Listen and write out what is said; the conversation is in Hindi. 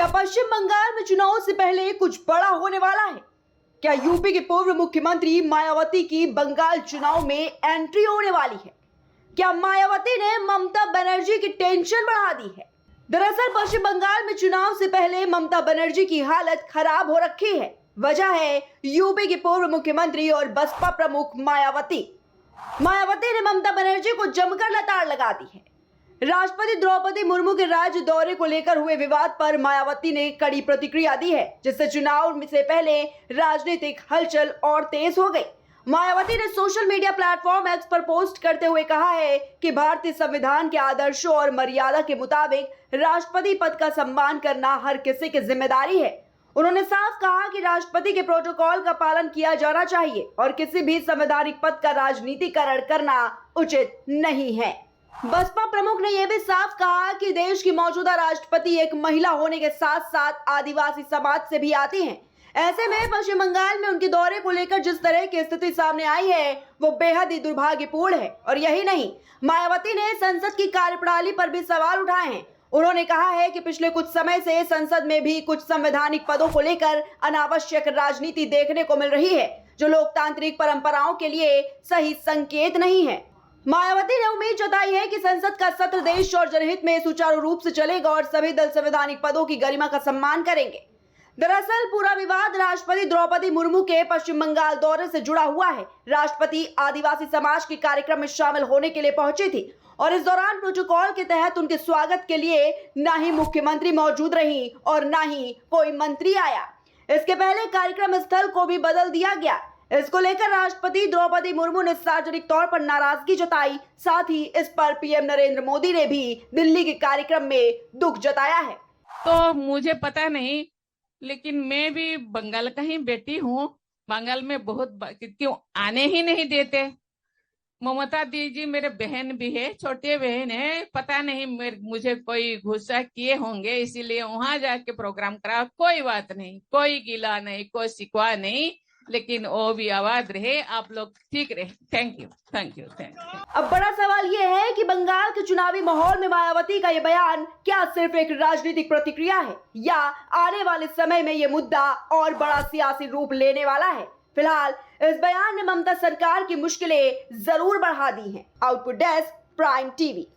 पश्चिम बंगाल में चुनाव से पहले कुछ बड़ा होने वाला है? क्या यूपी की पूर्व मुख्यमंत्री मायावती की बंगाल चुनाव में एंट्री होने वाली है? क्या मायावती ने ममता बनर्जी की टेंशन बढ़ा दी है? दरअसल पश्चिम बंगाल में चुनाव से पहले ममता बनर्जी की हालत खराब हो रखी है। वजह है यूपी की पूर्व मुख्यमंत्री और बसपा प्रमुख मायावती। मायावती ने ममता बनर्जी को जमकर लताड़ लगा दी है। राष्ट्रपति द्रौपदी मुर्मू के राज्य दौरे को लेकर हुए विवाद पर मायावती ने कड़ी प्रतिक्रिया दी है, जिससे चुनाव से पहले राजनीतिक हलचल और तेज हो गई। मायावती ने सोशल मीडिया प्लेटफॉर्म एक्स पर पोस्ट करते हुए कहा है कि भारतीय संविधान के आदर्शों और मर्यादा के मुताबिक राष्ट्रपति पद का सम्मान करना हर किसी की जिम्मेदारी है। उन्होंने साफ कहा कि राष्ट्रपति के प्रोटोकॉल का पालन किया जाना चाहिए और किसी भी संवैधानिक पद का राजनीतिकरण करना उचित नहीं है। बसपा प्रमुख ने यह भी साफ कहा कि देश की मौजूदा राष्ट्रपति एक महिला होने के साथ साथ आदिवासी समाज से भी आती हैं। ऐसे में पश्चिम बंगाल में उनके दौरे को लेकर जिस तरह की स्थिति सामने आई है वो बेहद ही दुर्भाग्यपूर्ण है। और यही नहीं, मायावती ने संसद की कार्यप्रणाली पर भी सवाल उठाए हैं। उन्होंने कहा है कि पिछले कुछ समय से संसद में भी कुछ संवैधानिक पदों को लेकर अनावश्यक राजनीति देखने को मिल रही है, जो लोकतांत्रिक परंपराओं के लिए सही संकेत नहीं है। मायावती ने उम्मीद जताई है कि संसद का सत्र देश और जनहित में सुचारू रूप से चलेगा और सभी दल संवैधानिक पदों की गरिमा का सम्मान करेंगे। दरअसल पूरा विवाद राष्ट्रपति द्रौपदी मुर्मू के पश्चिम बंगाल दौरे से जुड़ा हुआ है। राष्ट्रपति आदिवासी समाज के कार्यक्रम में शामिल होने के लिए पहुंची थी और इस दौरान प्रोटोकॉल के तहत उनके स्वागत के लिए न ही मुख्यमंत्री मौजूद रही और न ही कोई मंत्री आया। इसके पहले कार्यक्रम स्थल को भी बदल दिया गया। इसको लेकर राष्ट्रपति द्रौपदी मुर्मू ने सार्वजनिक तौर पर नाराजगी जताई। साथ ही इस पर पीएम नरेंद्र मोदी ने भी दिल्ली के कार्यक्रम में दुख जताया है। तो मुझे पता नहीं, लेकिन मैं भी बंगाल का ही बेटी हूँ। बंगाल में बहुत क्यों आने ही नहीं देते। ममता दीदी मेरे बहन भी है, छोटे बहन है। पता नहीं मुझे कोई गुस्सा किए होंगे, इसीलिए वहां जाके प्रोग्राम करा। कोई बात नहीं, कोई गिला नहीं, कोई शिकवा नहीं, लेकिन वो भी आवाज रहे, आप लोग ठीक रहे। Thank you, thank you, thank you. अब बड़ा सवाल ये है कि बंगाल के चुनावी माहौल में मायावती का ये बयान क्या सिर्फ एक राजनीतिक प्रतिक्रिया है या आने वाले समय में ये मुद्दा और बड़ा सियासी रूप लेने वाला है। फिलहाल इस बयान ने ममता सरकार की मुश्किलें जरूर बढ़ा दी हैं। Output desk, prime TV.